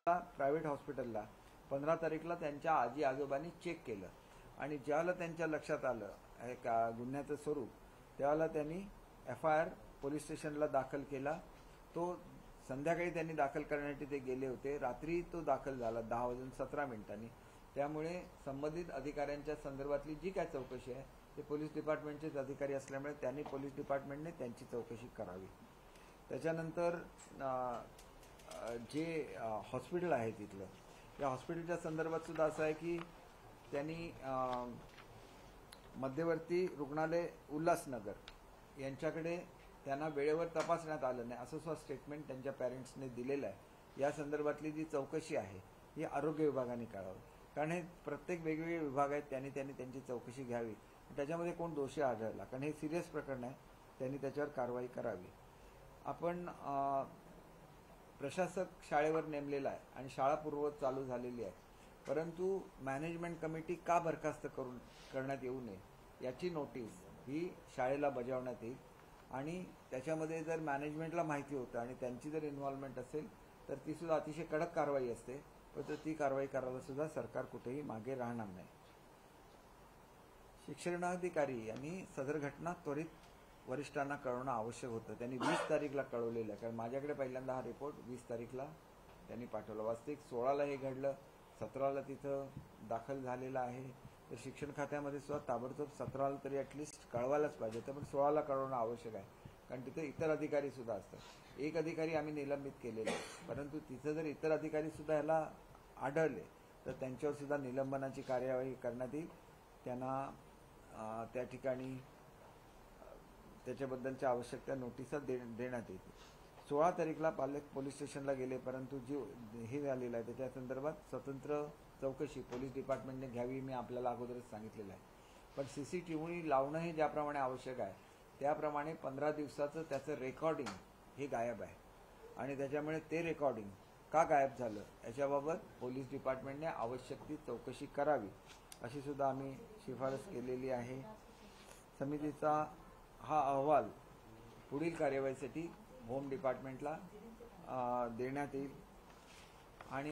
Private हॉस्पिटलला 15 तारीखला त्यांच्या आजी आजोबांनी चेक केलं आणि ज्याला त्यांच्या लक्षात आलं का गुन्ह्याचं स्वरूप त्यावेळेला त्यांनी FIR पोलीस स्टेशनला दाखल केला। तो संध्याकाळी त्यांनी दाखल करण्यासाठी ते गेले होते, रात्री तो दाखल झाला 10:17 त्यामुळे संबंधित अधिकाऱ्यांच्या संदर्भातली जी काय चौकशी आहे ते पोलीस डिपार्टमेंटचेच अधिकारी असल्यामुळे त्यांनी पोलीस डिपार्टमेंटने त्यांची चौकशी करावी। त्याच्यानंतर जे हॉस्पिटल आहे तिथलं या हॉस्पिटलच्या संदर्भात सुद्धा असं आहे की त्यांनी मध्यवर्ती रुग्णालय उल्हासनगर यांच्याकडे त्यांना वेळेवर तपासण्यात आलं नाही असं सुद्धा स्टेटमेंट त्यांच्या पॅरेंट्सने दिलेलं आहे। या संदर्भातली जी चौकशी आहे ही आरोग्य विभागाने करावी, कारण हे प्रत्येक वेगवेगळे विभाग आहेत, त्यांनी त्यांची चौकशी घ्यावी। त्याच्यामध्ये कोण दोषी आढळला, कारण हे सिरियस प्रकरण आहे, त्यांनी त्याच्यावर कारवाई करावी। आपण प्रशासक शाळेवर नेमलेला आहे आणि शाळा पूर्ववत चालू झालेली आहे, परंतु मॅनेजमेंट कमिटी का बरखास्त करण्यात येऊ नये याची नोटीस ही शाळेला बजावण्यात येईल आणि त्याच्यामध्ये जर मॅनेजमेंटला माहिती होतं आणि त्यांची जर इन्व्हॉल्वमेंट असेल तर ती सुद्धा अतिशय कडक कारवाई असते, पण ती कारवाई करायला सुद्धा सरकार कुठेही मागे राहणार नाही। शिक्षणाधिकारी यांनी सदर घटना त्वरित वरिष्ठांना कळवणं आवश्यक होतं। त्यांनी 20 तारीखला कळवलेलं आहे, कारण माझ्याकडे पहिल्यांदा हा रिपोर्ट 20 तारीखला त्यांनी पाठवला। वास्तविक 16ला हे घडलं, 17ला तिथं दाखल झालेला आहे, तर शिक्षण खात्यामध्ये सुद्धा ताबडतोब 17ला तरी ॲटलिस्ट कळवायलाच पाहिजे, तर पण 16ला कळवणं आवश्यक आहे, कारण तिथे इतर अधिकारी सुद्धा असतात। एक अधिकारी आम्ही निलंबित केलेला आहे, परंतु तिथं जर इतर अधिकारी सुद्धा ह्याला आढळले तर त्यांच्यावर सुद्धा निलंबनाची कार्यवाही करण्यात येईल। त्यांना त्या ठिकाणी त्याच्याबद्दलच्या आवश्यक त्या नोटिसा देण्यात येतील। 16 तारीखला पालक पोलीस स्टेशनला गेले, परंतु जी हे झालेलं आहे त्याच्या संदर्भात स्वतंत्र चौकशी पोलीस डिपार्टमेंटने घ्यावी, मी आपल्याला अगोदरच सांगितलेलं आहे। पण CCTV लावणं हे ज्याप्रमाणे आवश्यक आहे त्याप्रमाणे 15 दिवसाचं त्याचं रेकॉर्डिंग हे गायब आहे आणि त्याच्यामुळे ते रेकॉर्डिंग का गायब झालं याच्याबाबत पोलीस डिपार्टमेंटने आवश्यक ती चौकशी करावी अशी सुद्धा आम्ही शिफारस केलेली आहे। समितीचा हा अहवाल पुढील कार्यवाहीसाठी होम डिपार्टमेंटला देण्यात येईल आणि